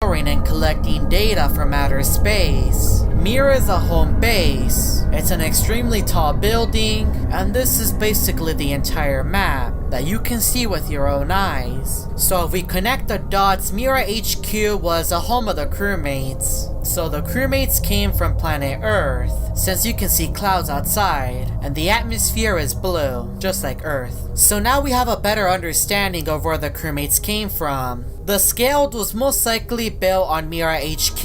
exploring and collecting data from outer space. Mir is a home base. It's an extremely tall building, and this is basically the entire map that you can see with your own eyes. So if we connect the dots, Mira HQ was a home of the crewmates. So the crewmates came from planet Earth, since you can see clouds outside, and the atmosphere is blue, just like Earth. So now we have a better understanding of where the crewmates came from. The Scaled was most likely built on Mira HQ,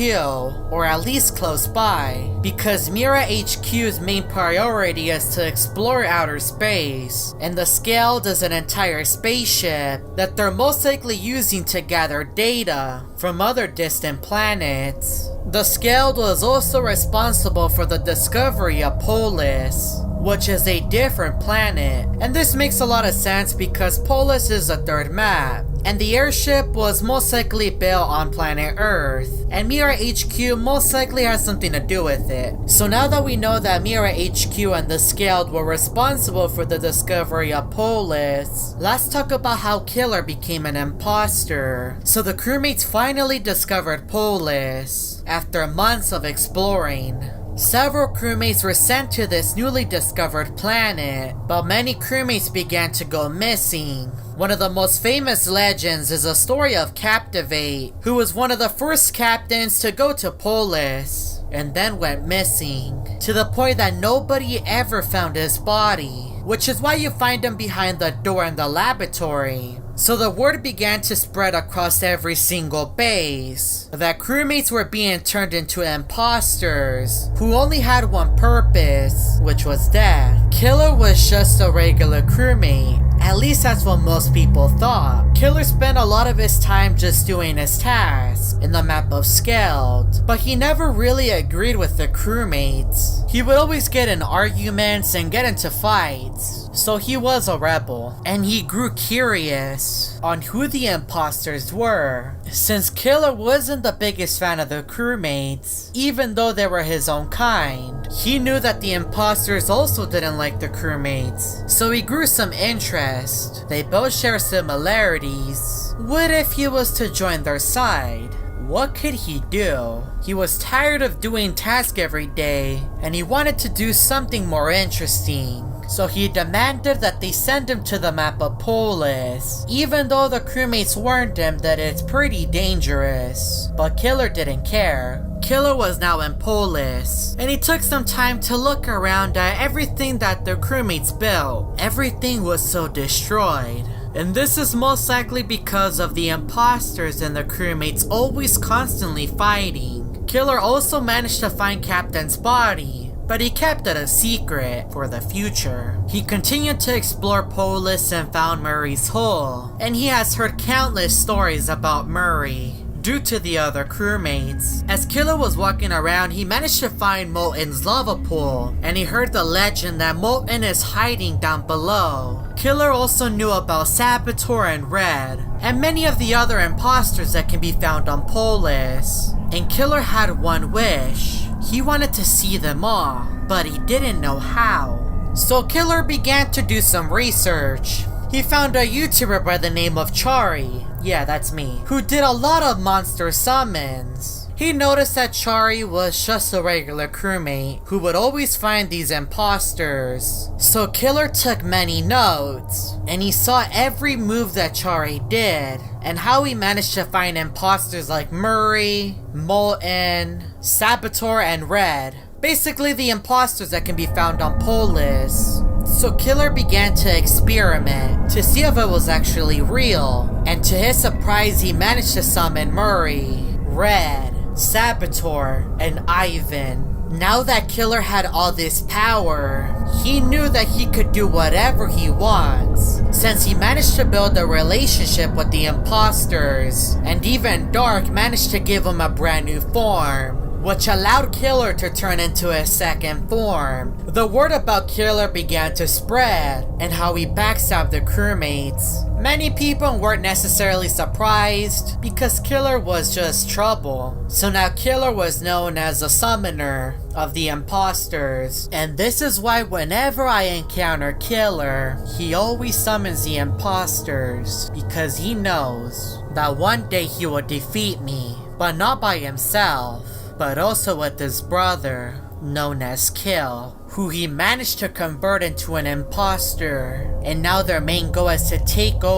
or at least close by, because Mira HQ's main priority is to explore outer space, and the Scaled is an entire spaceship that they're most likely using to gather data from other distant planets. The Scaled was also responsible for the discovery of Polis, which is a different planet, and this makes a lot of sense because Polis is a third map, and the airship was most likely built on planet Earth, and Mira HQ most likely has something to do with it. So now that we know that Mira HQ and the Scaled were responsible for the discovery of Polis, let's talk about how Killer became an imposter. So the crewmates finally discovered Polis after months of exploring. Several crewmates were sent to this newly discovered planet, but many crewmates began to go missing. One of the most famous legends is the story of Captivate, who was one of the first captains to go to Polis, and then went missing, to the point that nobody ever found his body, which is why you find him behind the door in the laboratory. So the word began to spread across every single base that crewmates were being turned into imposters who only had one purpose, which was death. Killer was just a regular crewmate. At least that's what most people thought. Killer spent a lot of his time just doing his tasks in the map of Scaled, but he never really agreed with the crewmates. He would always get in arguments and get into fights, so he was a rebel, and he grew curious on who the imposters were. Since Killer wasn't the biggest fan of the crewmates, even though they were his own kind, he knew that the imposters also didn't like the crewmates, so he grew some interest. They both share similarities. What if he was to join their side? What could he do? He was tired of doing tasks every day, and he wanted to do something more interesting. So he demanded that they send him to the map of Polis, even though the crewmates warned him that it's pretty dangerous. But Killer didn't care. Killer was now in Polis, and he took some time to look around at everything that the crewmates built. Everything was so destroyed. And this is most likely because of the imposters and the crewmates always constantly fighting. Killer also managed to find Captain's body, but he kept it a secret for the future. He continued to explore Polis and found Murray's hull, and he has heard countless stories about Murray due to the other crewmates. As Killer was walking around, he managed to find Molten's lava pool, and he heard the legend that Molten is hiding down below. Killer also knew about Saboteur and Red, and many of the other imposters that can be found on Polis. And Killer had one wish. He wanted to see them all, but he didn't know how. So Killer began to do some research. He found a YouTuber by the name of Chary, yeah, that's me, who did a lot of monster summons. He noticed that Chary was just a regular crewmate who would always find these imposters. So Killer took many notes, and he saw every move that Chary did, and how he managed to find imposters like Murray, Molten, Saboteur, and Red. Basically the imposters that can be found on Polis. So Killer began to experiment to see if it was actually real, and to his surprise he managed to summon Murray, Red, Saboteur, and Ivan. Now that Killer had all this power, he knew that he could do whatever he wants, since he managed to build a relationship with the imposters, and even Dark managed to give him a brand new form, which allowed Killer to turn into his second form. The word about Killer began to spread, and how he backstabbed the crewmates. Many people weren't necessarily surprised, because Killer was just trouble. So now Killer was known as the summoner of the imposters. And this is why whenever I encounter Killer, he always summons the imposters, because he knows that one day he will defeat me. but not by himself, but also with his brother, known as Kill, who he managed to convert into an imposter, and now their main goal is to take over